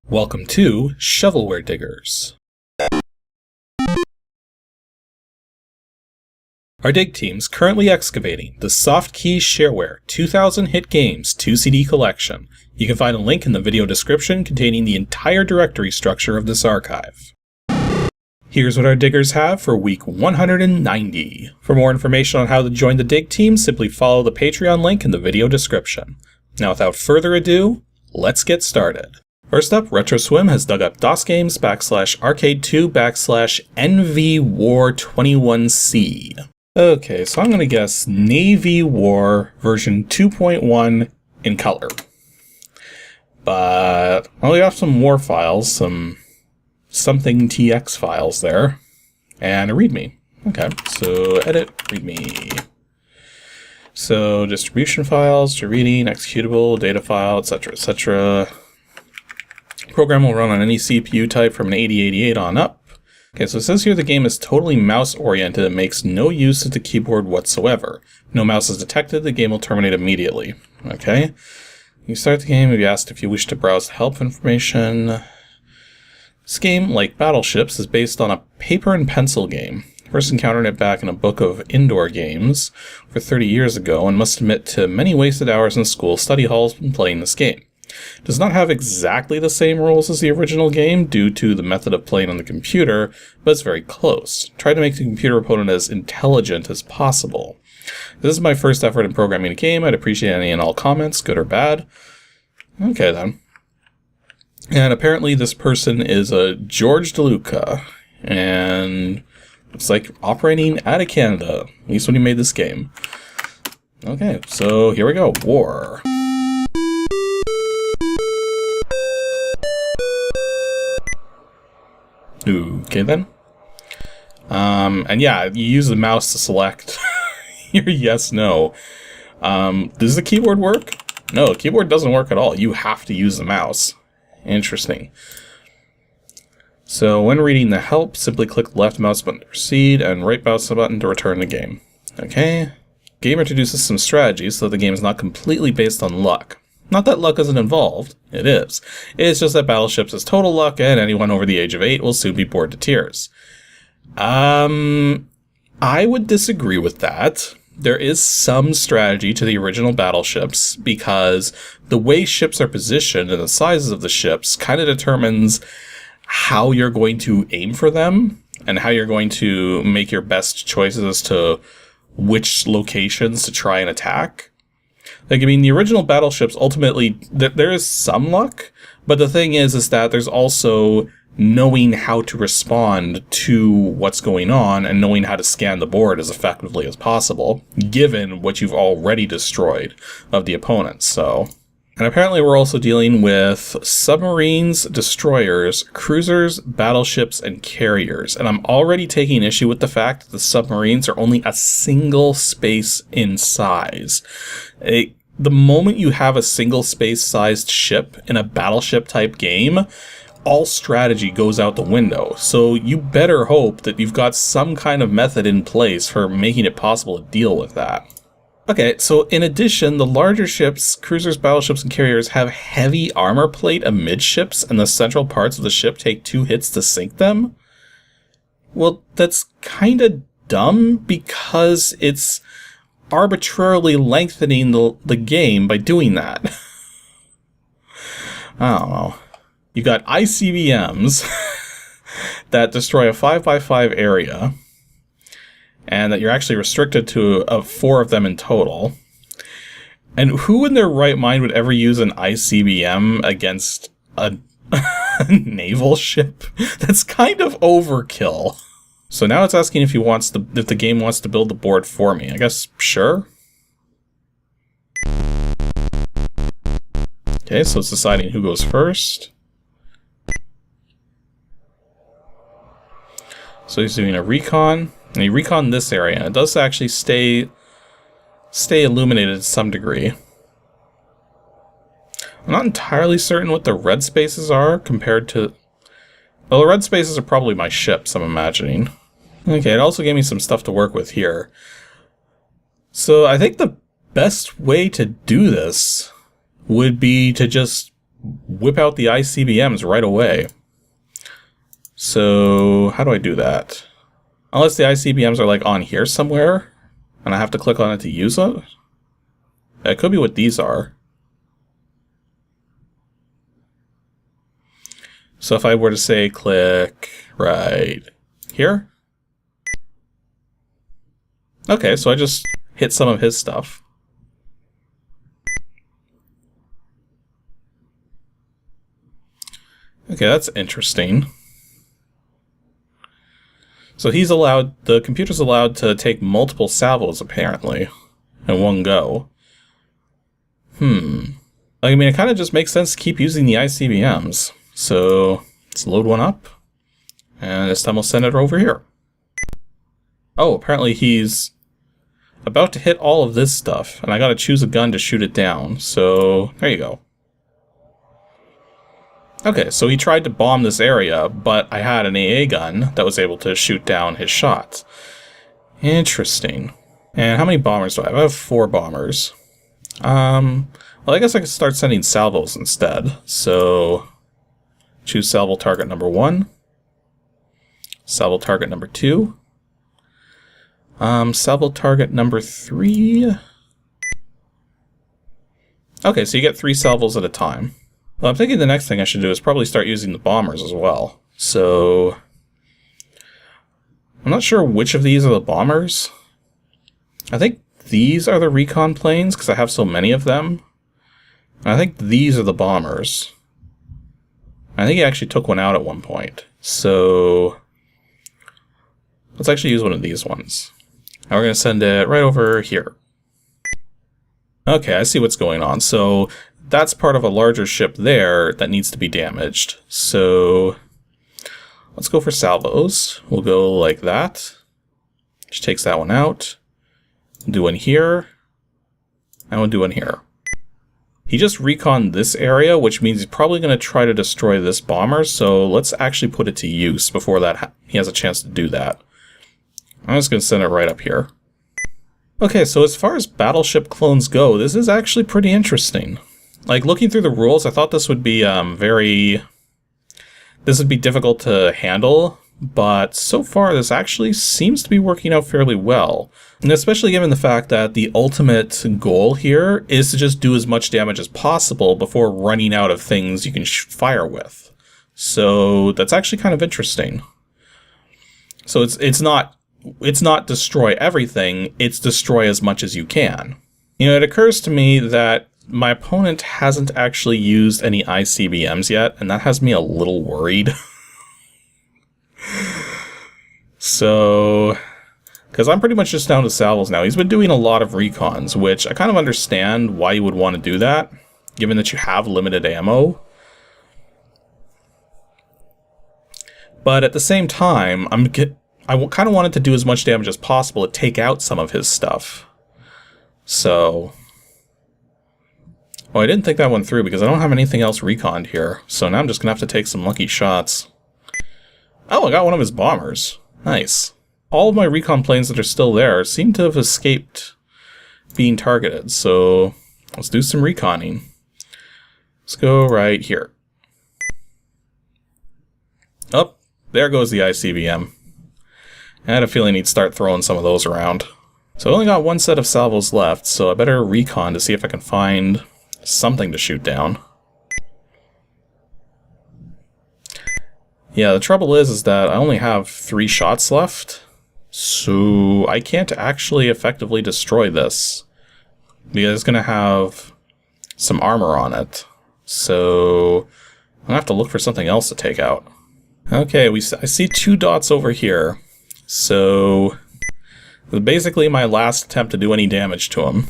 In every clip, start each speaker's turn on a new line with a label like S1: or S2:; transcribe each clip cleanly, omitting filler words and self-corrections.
S1: Welcome to Shovelware Diggers. Our dig team's currently excavating the Softkey Shareware 2000 Hit Games 2CD collection. You can find a link in the video description containing the entire directory structure of this archive. Here's what our diggers have for week 190. For more information on how to join the dig team, simply follow the Patreon link in the video description. Now without further ado, let's get started. First up, RetroSwim has dug up DOSGAMES /arcade2/NV War21C. Okay, so I'm going to guess Navy War version 2.1 in color. But well, we have some war files, some something TX files there, and a README. Okay, so edit, README. So distribution files to reading, executable, data file, etc., etc. Program will run on any CPU type from an 8088 on up. Okay, so it says here the game is totally mouse-oriented and makes no use of the keyboard whatsoever. No mouse is detected, the game will terminate immediately. Okay. You start the game, you'll be asked if you wish to browse help information. This game, like Battleships, is based on a paper and pencil game. First encountered it back in a book of indoor games over 30 years ago and must admit to many wasted hours in school study halls when playing this game. It does not have exactly the same rules as the original game due to the method of playing on the computer, but it's very close. Try to make the computer opponent as intelligent as possible. This is my first effort in programming a game. I'd appreciate any and all comments, good or bad. Okay then. And apparently this person is a George DeLuca, and it's like operating out of Canada, at least when he made this game. Okay, so here we go. War. Okay then. And yeah, you use the mouse to select your yes, no. Does the keyboard work? No, the keyboard doesn't work at all. You have to use the mouse. Interesting. So when reading the help, simply click the left mouse button to proceed and right mouse button to return the game. Okay. Game introduces some strategies so the game is not completely based on luck. Not that luck isn't involved, it is. It's just that Battleships is total luck and anyone over the age of 8 will soon be bored to tears. I would disagree with that. There is some strategy to the original Battleships because the way ships are positioned and the sizes of the ships kind of determines how you're going to aim for them and how you're going to make your best choices as to which locations to try and attack. Like, I mean, the original Battleships, ultimately, there is some luck, but the thing is that there's also knowing how to respond to what's going on and knowing how to scan the board as effectively as possible, given what you've already destroyed of the opponents, so. And apparently we're also dealing with submarines, destroyers, cruisers, battleships, and carriers. And I'm already taking issue with the fact that the submarines are only a single space in size. The moment you have a single space-sized ship in a battleship-type game, all strategy goes out the window. So you better hope that you've got some kind of method in place for making it possible to deal with that. Okay, so in addition, the larger ships, cruisers, battleships, and carriers have heavy armor plate amidships, and the central parts of the ship take 2 hits to sink them? Well, that's kind of dumb because it's arbitrarily lengthening the game by doing that. I don't know. You got ICBMs that destroy a 5x5 area, and that you're actually restricted to 4 of them in total. And who in their right mind would ever use an ICBM against a naval ship? That's kind of overkill. So now it's asking if the game wants to build the board for me. I guess sure. Okay, so it's deciding who goes first. So he's doing a recon. And he recon this area, and it does actually stay illuminated to some degree. I'm not entirely certain what the red spaces are compared to... Well, the red spaces are probably my ships, I'm imagining. Okay, it also gave me some stuff to work with here. So I think the best way to do this would be to just whip out the ICBMs right away. So how do I do that? Unless the ICBMs are like on here somewhere, and I have to click on it to use it. That could be what these are. So if I were to say click right here. Okay, so I just hit some of his stuff. Okay, that's interesting. So he's allowed, the computer's allowed to take multiple salvos apparently in one go. I mean, it kind of just makes sense to keep using the ICBMs. So let's load one up, and this time we'll send it over here. Oh, apparently he's about to hit all of this stuff, and I gotta choose a gun to shoot it down. So there you go. Okay, so he tried to bomb this area, but I had an AA gun that was able to shoot down his shots. Interesting. And how many bombers do I have? I have 4 bombers. Well, I guess I could start sending salvos instead. So choose salvo target number 1, salvo target number 2, salvo target number 3. Okay, so you get 3 salvos at a time. Well, I'm thinking the next thing I should do is probably start using the bombers as well. So I'm not sure which of these are the bombers. I think these are the recon planes because I have so many of them. And I think these are the bombers. I think he actually took one out at one point. So let's actually use one of these ones. And we're going to send it right over here. Okay, I see what's going on. So that's part of a larger ship there that needs to be damaged. So let's go for salvos. We'll go like that. Which takes that one out. Do one here. And we'll do one here. He just reconned this area, which means he's probably going to try to destroy this bomber. So let's actually put it to use before that he has a chance to do that. I'm just going to send it right up here. Okay, so as far as battleship clones go, this is actually pretty interesting. Like, looking through the rules, I thought this would be difficult to handle, but so far this actually seems to be working out fairly well. And especially given the fact that the ultimate goal here is to just do as much damage as possible before running out of things you can fire with. So that's actually kind of interesting. So it's not destroy everything, it's destroy as much as you can. You know, it occurs to me that my opponent hasn't actually used any ICBMs yet, and that has me a little worried. So, because I'm pretty much just down to salvos now. He's been doing a lot of recons, which I kind of understand why you would want to do that, given that you have limited ammo. But at the same time, I kind of wanted to do as much damage as possible to take out some of his stuff. So, well, I didn't think that one through because I don't have anything else reconned here. So now I'm just going to have to take some lucky shots. Oh, I got one of his bombers. Nice. All of my recon planes that are still there seem to have escaped being targeted. So let's do some reconning. Let's go right here. Oh, there goes the ICBM. I had a feeling he'd start throwing some of those around. So I only got one set of salvos left, so I better recon to see if I can find something to shoot down. Yeah, the trouble is that I only have 3 shots left, so I can't actually effectively destroy this, because it's going to have some armor on it. So I'm going to have to look for something else to take out. Okay, I see 2 dots over here. So this is basically my last attempt to do any damage to him.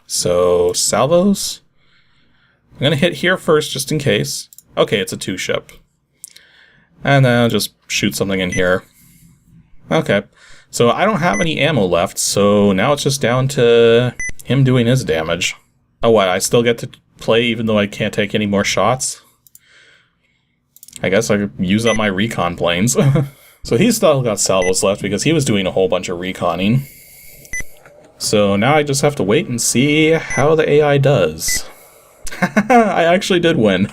S1: So salvos. I'm going to hit here first just in case. Okay, it's a 2-ship. And then I'll just shoot something in here. Okay, so I don't have any ammo left, so now it's just down to him doing his damage. Oh, what? I still get to play even though I can't take any more shots? I guess I could use up my recon planes. So he's still got salvos left because he was doing a whole bunch of reconning. So now I just have to wait and see how the AI does. I actually did win.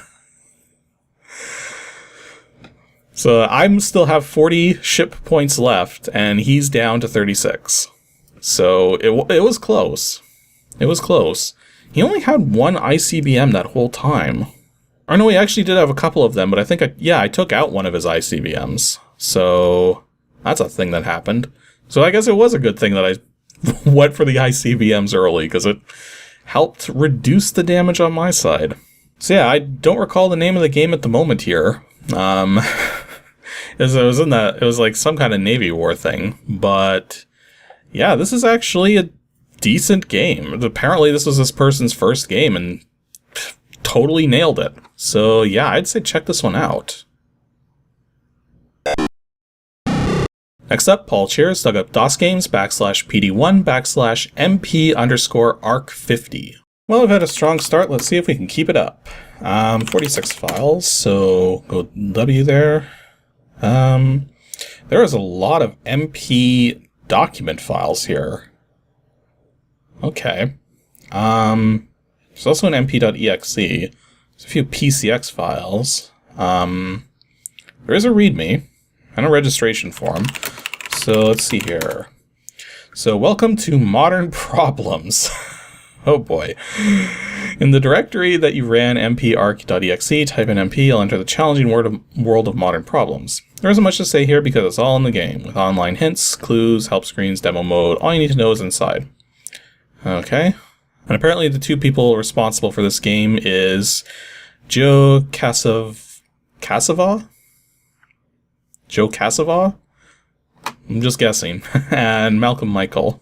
S1: So I still have 40 ship points left, and he's down to 36. So it was close. It was close. He only had one ICBM that whole time. Or no, he actually did have a couple of them, but I think, I took out one of his ICBMs. So that's a thing that happened. So I guess it was a good thing that I went for the ICBMs early, because it helped reduce the damage on my side. So yeah, I don't recall the name of the game at the moment here. It was like some kind of Navy War thing, but yeah, this is actually a decent game. Apparently this was this person's first game and totally nailed it. So yeah, I'd say check this one out. Next up, Paul Cheers dug up DOSGAMES /PD1/MP_ARC50. Well, I've had a strong start. Let's see if we can keep it up. 46 files, so go W there. There is a lot of MP document files here. Okay. There's also an mp.exe. There's a few PCX files. There is a README and a registration form. So let's see here. So welcome to Modern Problems. Oh boy. In the directory that you ran mp.arc.exe, type in mp, you'll enter the challenging world of modern problems. There isn't much to say here because it's all in the game, with online hints, clues, help screens, demo mode. All you need to know is inside. Okay. And apparently the two people responsible for this game is Joe Casava? Joe Casava? I'm just guessing. And Malcolm Michael.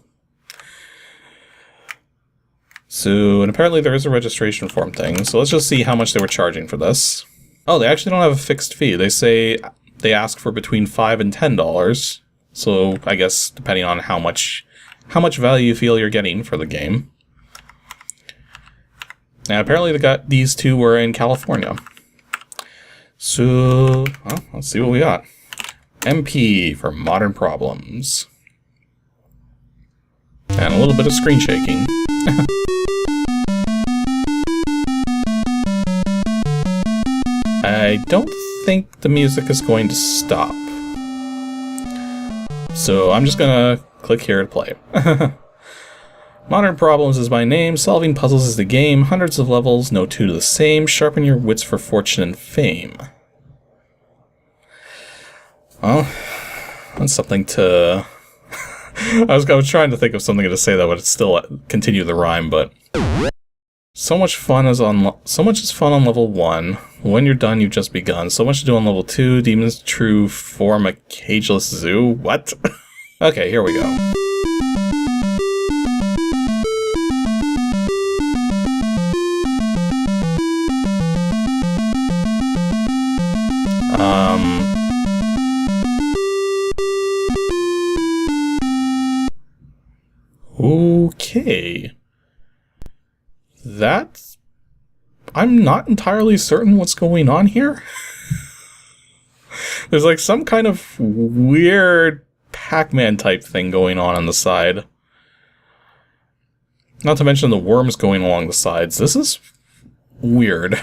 S1: So, and apparently there is a registration form thing, so let's just see how much they were charging for this. Oh, they actually don't have a fixed fee. They say they ask for between $5 and $10. So, I guess depending on how much value you feel you're getting for the game. And apparently these two were in California. So, well, let's see what we got. MP for Modern Problems. And a little bit of screen shaking. I don't think the music is going to stop. So I'm just gonna click here to play. Modern Problems is my name, solving puzzles is the game, hundreds of levels, no two to the same, sharpen your wits for fortune and fame. Well, that's something to... I was trying to think of something to say that would still continue the rhyme, but... So much is fun on level 1. When you're done, you've just begun. So much to do on level 2. Demons true form a cageless zoo. What? Okay, here we go. Okay. I'm not entirely certain what's going on here. There's like some kind of weird Pac-Man type thing going on the side. Not to mention the worms going along the sides. This is weird.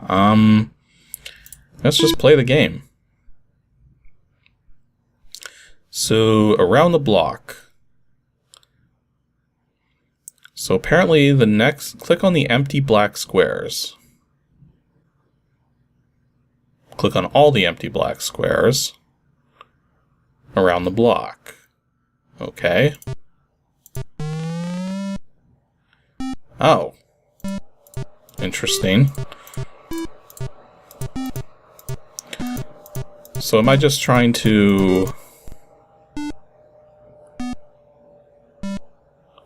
S1: Let's just play the game. So, around the block. So apparently the next, click on the empty black squares. Click on all the empty black squares around the block. Okay. Oh. Interesting. So am I just trying to...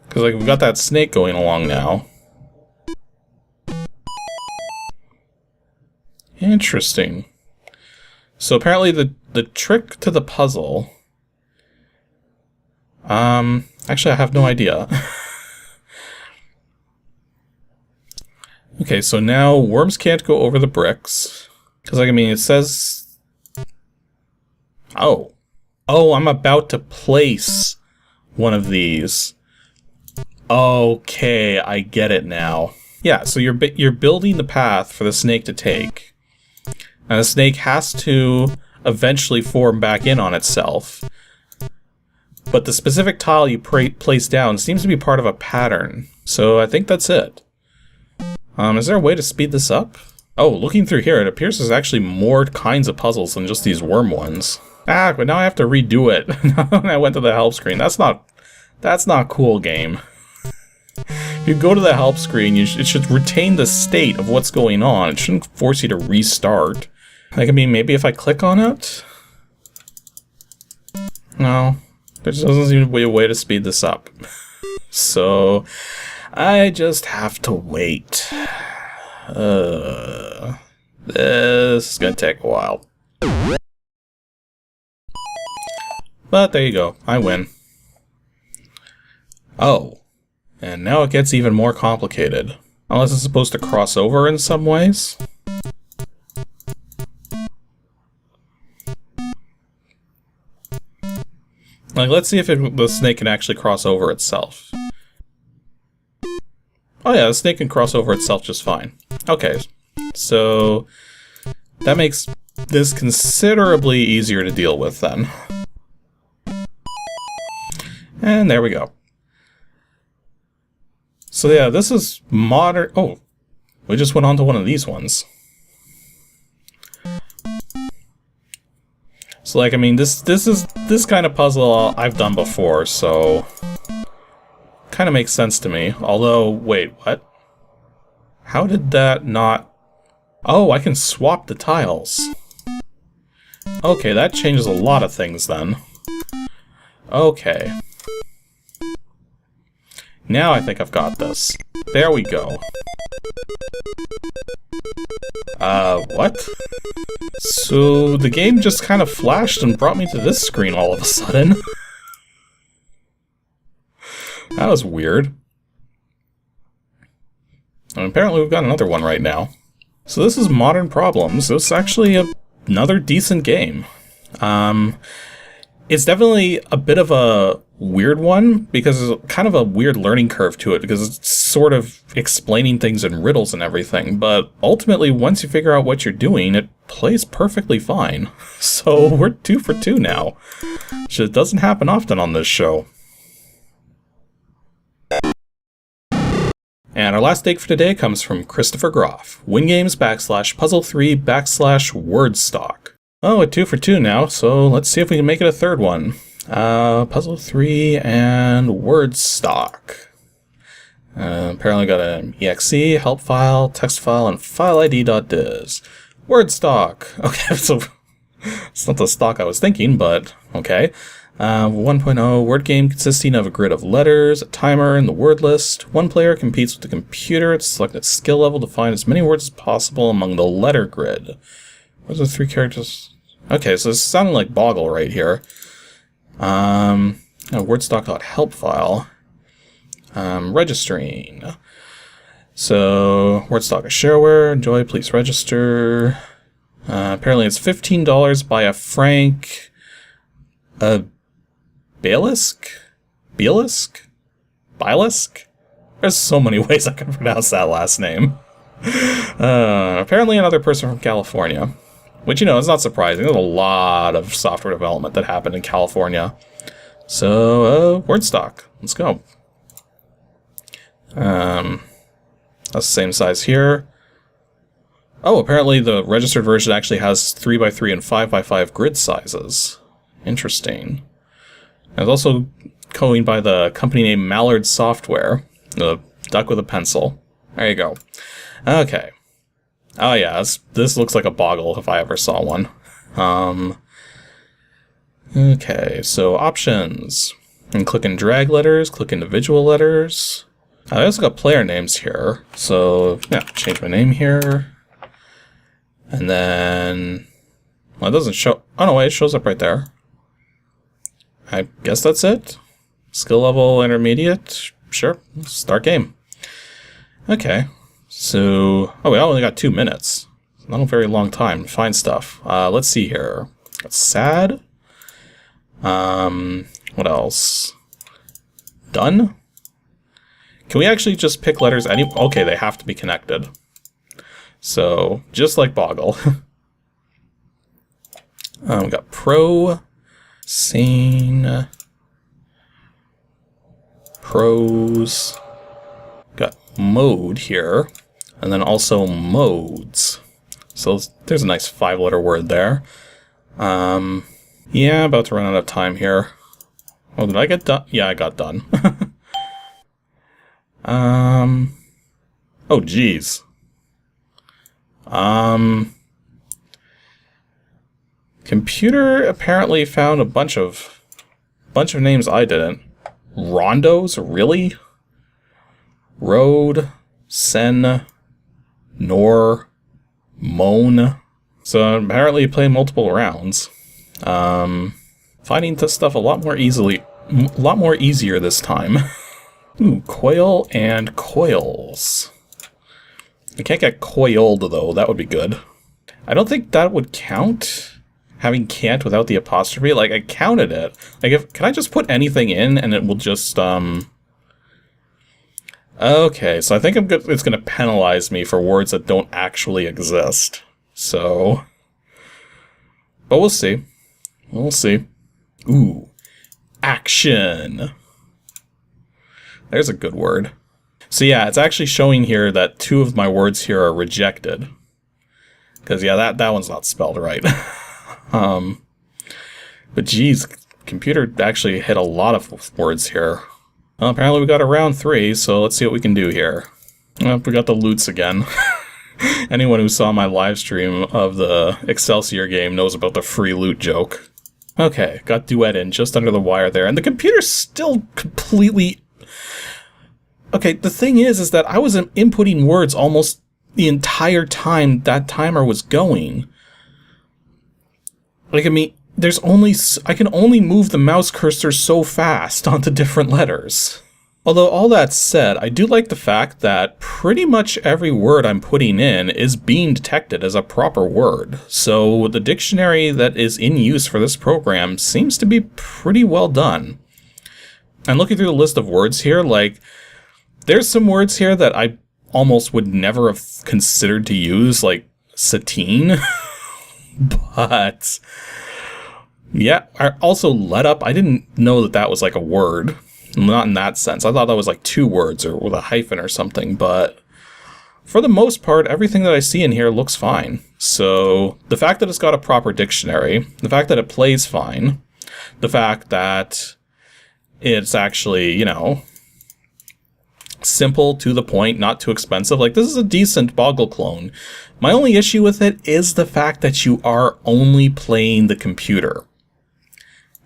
S1: Because like we've got that snake going along now. Interesting. So apparently the trick to the puzzle... actually I have no idea. Okay, so now worms can't go over the bricks. Because like, I mean, it says... Oh. Oh, I'm about to place one of these. Okay, I get it now. Yeah, so you're building the path for the snake to take. And the snake has to... eventually form back in on itself. But the specific tile you place down seems to be part of a pattern. So I think that's it. Is there a way to speed this up? Oh, looking through here, it appears there's actually more kinds of puzzles than just these worm ones. Ah, but now I have to redo it. I went to the help screen. That's not cool, game. If you go to the help screen, it should retain the state of what's going on. It shouldn't force you to restart. Like, I mean, maybe if I click on it? No. There just doesn't seem to be a way to speed this up. So, I just have to wait. This is gonna take a while. But there you go, I win. Oh, and now it gets even more complicated. Unless it's supposed to cross over in some ways. Like, let's see if the snake can actually cross over itself. Oh yeah, the snake can cross over itself just fine. Okay, so that makes this considerably easier to deal with then. And there we go. So yeah, this is modern... Oh, we just went on to one of these ones. So like, I mean, this kind of puzzle I've done before, so kind of makes sense to me. Although, wait, what? How did that not... Oh, I can swap the tiles. Okay, that changes a lot of things then. Okay. Now I think I've got this. There we go. What? So the game just kind of flashed and brought me to this screen all of a sudden. That was weird. And apparently we've got another one right now. So this is Modern Problems. This is actually another decent game. It's definitely a bit of a weird one, because there's kind of a weird learning curve to it, because it's sort of explaining things in riddles and everything, but ultimately, once you figure out what you're doing, it plays perfectly fine. So we're 2 for 2 now, which doesn't happen often on this show. And our last take for today comes from Christopher Groff, WINGAMES /puzzle3/WORDSTOK. Oh, we're 2 for 2 now, so let's see if we can make it a third one. Puzzle 3 and WORDSTOK. Apparently got an exe, help file, text file, and file id.diz. WORDSTOK. Okay, so it's not the stock I was thinking, but okay. 1.0 word game consisting of a grid of letters, a timer, and the word list. One player competes with the computer to select a skill level to find as many words as possible among the letter grid. What are the 3 characters? Okay, so it's sounding like Boggle right here. WORDSTOK.help file. Registering. So, WORDSTOK is Shareware. Enjoy, please register. Apparently it's $15 by a Frank... Balisk? There's so many ways I can pronounce that last name. Apparently another person from California. Which, you know, is not surprising. There's a lot of software development that happened in California. So, WORDSTOK. Let's go. That's the same size here. Oh, apparently the registered version actually has 3x3 and 5x5 grid sizes. Interesting. And it's also going by the company name Mallard Software. The duck with a pencil. There you go. Okay. Oh yeah, this looks like a Boggle if I ever saw one. Okay, so options. And click and drag letters, click individual letters. I also got player names here. So, yeah, change my name here. And then... Well, it doesn't show... Oh no, wait, it shows up right there. I guess that's it. Skill level intermediate. Sure, start game. Okay. So, oh, we only got 2 minutes. Not a very long time to find stuff. Let's see here. Got sad. What else? Done? Can we actually just pick letters okay, they have to be connected. So, just like Boggle. We got pro, scene, pros, got mode here, and then also modes. So there's a nice 5-letter word there. Yeah, about to run out of time here. Oh, did I get done? Yeah, I got done. Oh, geez. Computer apparently found a bunch of names I didn't. Rondos? Really? Road, Sen, Nor, Moan. So apparently you play multiple rounds. Finding this stuff a lot more easier this time. Ooh, coil and coils. I can't get coiled though, that would be good. I don't think that would count, having can't without the apostrophe. Like, I counted it. Like, can I just put anything in and it will just, Okay, so I think it's gonna penalize me for words that don't actually exist. So... But we'll see. We'll see. Ooh. Action! There's a good word. So yeah, it's actually showing here that 2 of my words here are rejected. Because yeah, that one's not spelled right. But geez, computer actually hit a lot of words here. Well, apparently we got a round 3, so let's see what we can do here. Oh, we got the loots again. Anyone who saw my live stream of the Excelsior game knows about the free loot joke. Okay, got duet in just under the wire there, and the computer's still completely... Okay, the thing is that I was inputting words almost the entire time that timer was going. Like, I mean, I can only move the mouse cursor so fast onto different letters. Although, all that said, I do like the fact that pretty much every word I'm putting in is being detected as a proper word. So the dictionary that is in use for this program seems to be pretty well done. And looking through the list of words here, like, there's some words here that I almost would never have considered to use, like satine. But, yeah, also let up. I didn't know that was like a word. Not in that sense. I thought that was like 2 words or with a hyphen or something, but for the most part, everything that I see in here looks fine. So the fact that it's got a proper dictionary, the fact that it plays fine, the fact that it's actually, you know, simple, to the point, not too expensive. Like, this is a decent Boggle clone. My only issue with it is the fact that you are only playing the computer.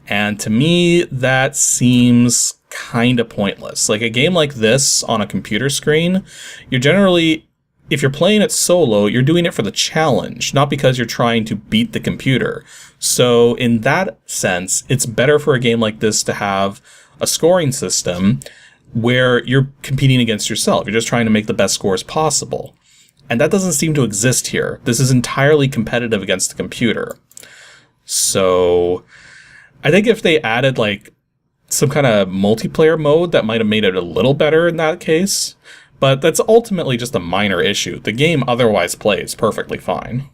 S1: And to me, that seems kind of pointless. Like, a game like this on a computer screen, you're generally, if you're playing it solo, you're doing it for the challenge, not because you're trying to beat the computer. So in that sense, it's better for a game like this to have a scoring system where you're competing against yourself. You're just trying to make the best scores possible. And that doesn't seem to exist here. This is entirely competitive against the computer. So I think if they added like some kind of multiplayer mode, that might have made it a little better in that case. But that's ultimately just a minor issue. The game otherwise plays perfectly fine.